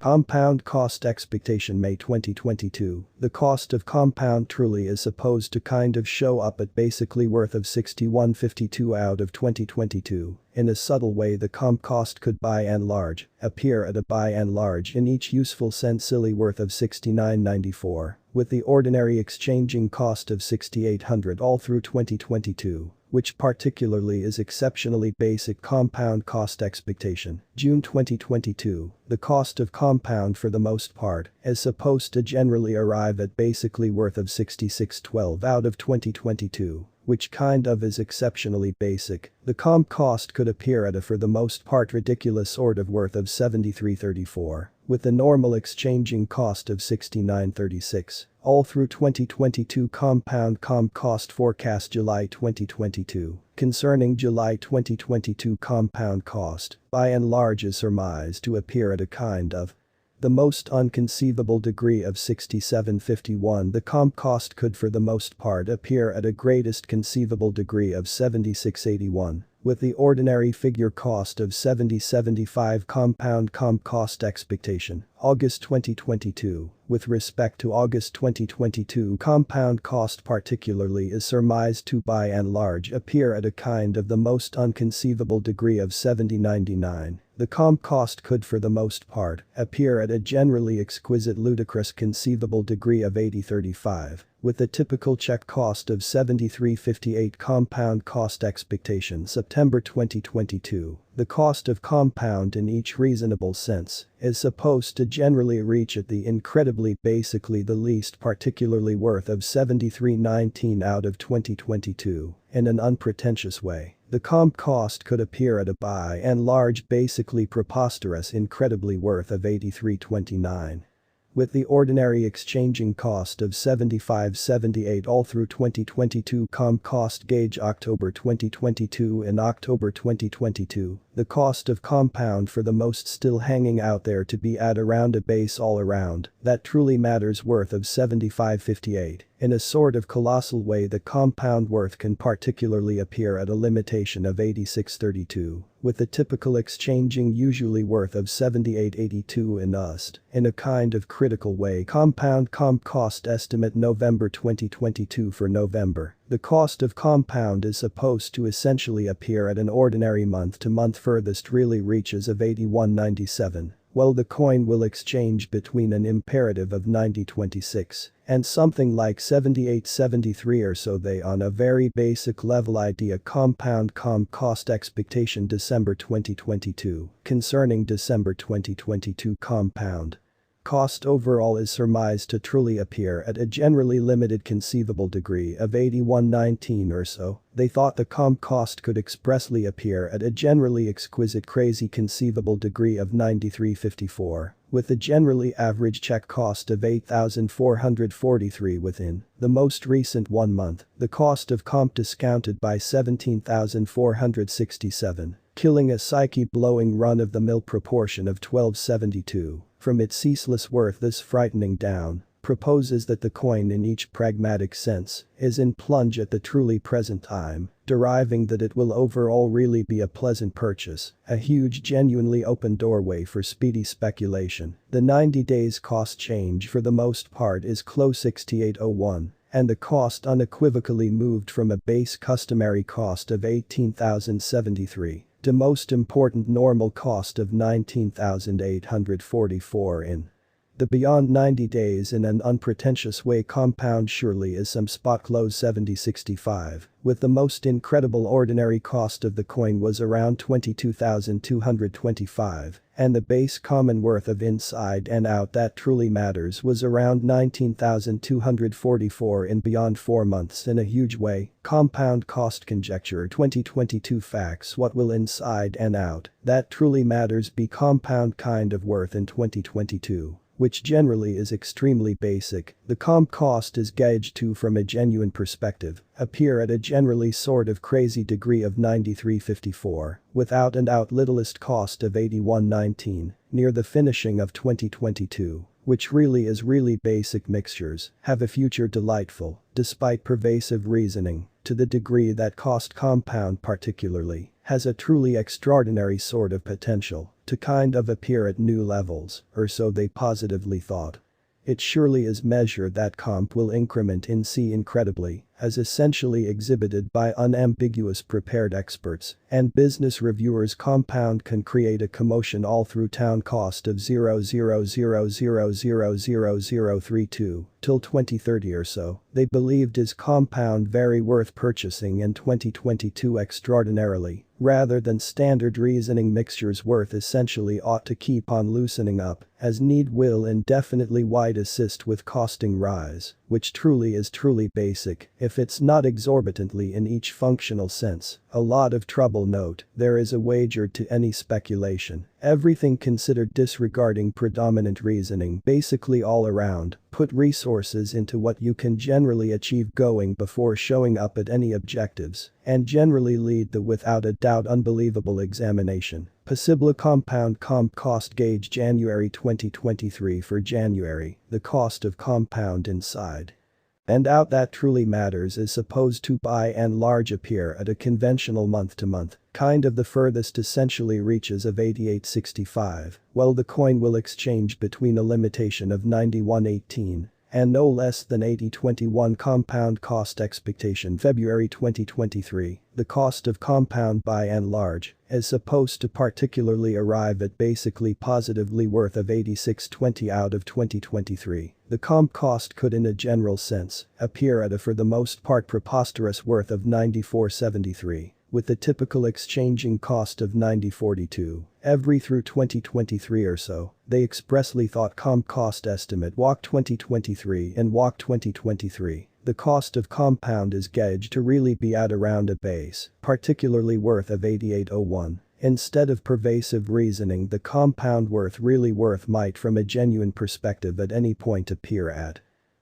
Compound cost expectation May 2022. The cost of compound truly is supposed to kind of show up at basically worth of 61.52 out of 2022. In a subtle way the comp cost could by and large appear at a by and large in each useful sense silly worth of 69.94, with the ordinary exchanging cost of 6,800 all through 2022. Which particularly is exceptionally basic compound cost expectation. June 2022, the cost of compound for the most part is supposed to generally arrive at basically worth of 66.12 out of 2022. Which kind of is exceptionally basic. The comp cost could appear at a for the most part ridiculous sort of worth of 73.34, with the normal exchanging cost of 69.36. All through 2022 compound comp cost forecast July 2022. Concerning July 2022 compound cost, by and large is surmised to appear at a kind of the most unconceivable degree of 67.51. The comp cost could for the most part appear at a greatest conceivable degree of 76.81. With the ordinary figure cost of 70.75 compound comp cost expectation, August 2022. With respect to August 2022 compound cost particularly is surmised to by and large appear at a kind of the most unconceivable degree of 70.99. The comp cost could for the most part appear at a generally exquisite ludicrous conceivable degree of 80.35. With the typical check cost of 73.58 compound cost expectation September 2022, the cost of compound in each reasonable sense is supposed to generally reach at the incredibly basically the least particularly worth of 73.19 out of 2022, in an unpretentious way. The comp cost could appear at a by and large basically preposterous incredibly worth of 83.29. With the ordinary exchanging cost of 75.78 all through 2022 comp cost gauge October 2022 and October 2022, the cost of compound for the most still hanging out there to be at around a base all around, that truly matters worth of 75.58. In a sort of colossal way the compound worth can particularly appear at a limitation of 86.32, with the typical exchanging usually worth of 78.82 in USD. In a kind of critical way compound comp cost estimate November 2022 for November. The cost of compound is supposed to essentially appear at an ordinary month-to-month furthest really reaches of 81.97. Well, the coin will exchange between an imperative of 90.26 and something like 78.73 or so. They on a very basic level idea compound comp cost expectation December 2022. Concerning December 2022 compound cost overall is surmised to truly appear at a generally limited conceivable degree of 81.19 or so. They thought the comp cost could expressly appear at a generally exquisite crazy conceivable degree of 93.54, with a generally average check cost of 8,443 within the most recent 1 month. The cost of comp discounted by 17,467, killing a psyche-blowing run-of-the-mill proportion of 1272. From its ceaseless worth this frightening down proposes that the coin in each pragmatic sense is in plunge at the truly present time, deriving that it will overall really be a pleasant purchase, a huge genuinely open doorway for speedy speculation. The 90 days cost change for the most part is close 6801. And the cost unequivocally moved from a base customary cost of 18,073 to most important normal cost of 19,844 in the beyond 90 days in an unpretentious way compound surely is some spot close 70.65, with the most incredible ordinary cost of the coin was around 22,225, and the base common worth of inside and out that truly matters was around 19,244 in beyond 4 months in a huge way. Compound cost conjecture 2022 facts. What will inside and out that truly matters be compound kind of worth in 2022? Which generally is extremely basic. The comp cost is gauged to from a genuine perspective appear at a generally sort of crazy degree of 93.54, without and out littlest cost of 81.19, near the finishing of 2022, which really is really basic mixtures, have a future delightful, despite pervasive reasoning, to the degree that cost compound particularly has a truly extraordinary sort of potential to kind of appear at new levels, or so they positively thought. It surely is measured that comp will increment in C incredibly, as essentially exhibited by unambiguous prepared experts and business reviewers. Compound can create a commotion all through town cost of 0.000000032 till 2030 or so. They believed is compound very worth purchasing in 2022 extraordinarily, rather than standard reasoning mixtures worth essentially ought to keep on loosening up, as need will indefinitely wide assist with costing rise, which truly is truly basic, if it's not exorbitantly in each functional sense. A lot of trouble. Note, there is a wager to any speculation. Everything considered disregarding predominant reasoning basically all around, put resources into what you can generally achieve going before showing up at any objectives, and generally lead the without a doubt unbelievable examination. Possible compound comp cost gauge January 2023 for January, the cost of compound inside and out that truly matters is supposed to by and large appear at a conventional month-to-month, kind of the furthest essentially reaches of 88.65, well the coin will exchange between a limitation of 91.18 and no less than 80.21 compound cost expectation February 2023, the cost of compound by and large is supposed to particularly arrive at basically positively worth of 86.20 out of 2023. The comp cost could in a general sense appear at a for the most part preposterous worth of 94.73. With the typical exchanging cost of 90.42 every through 2023 or so. They expressly thought comp cost estimate walk 2023 and walk 2023. The cost of compound is gauged to really be at around a base, particularly worth of 88.01. Instead of pervasive reasoning, the compound really worth might from a genuine perspective at any point appear at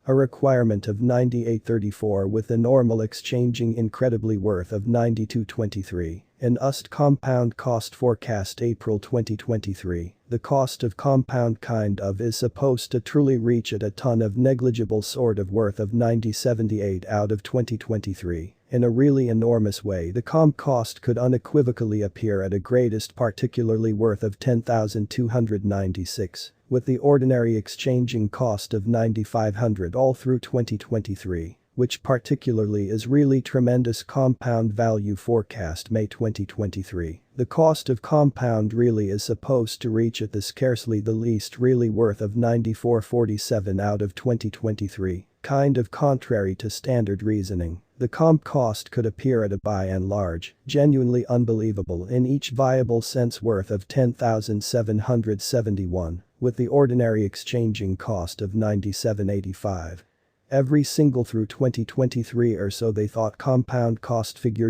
a requirement of 98.34 with the normal exchanging incredibly worth of 92.23. In UST compound cost forecast April 2023, the cost of compound kind of is supposed to truly reach at a ton of negligible sort of worth of 90.78 out of 2023. In a really enormous way, the comp cost could unequivocally appear at a greatest particularly worth of 10,296. With the ordinary exchanging cost of 9,500 all through 2023, which particularly is really tremendous compound value forecast May 2023. The cost of compound really is supposed to reach at the scarcely the least really worth of 94.47 out of 2023, kind of contrary to standard reasoning. The comp cost could appear at a by and large, genuinely unbelievable in each viable sense worth of 10,771, with the ordinary exchanging cost of 97.85. Every single through 2023 or so they thought compound cost figure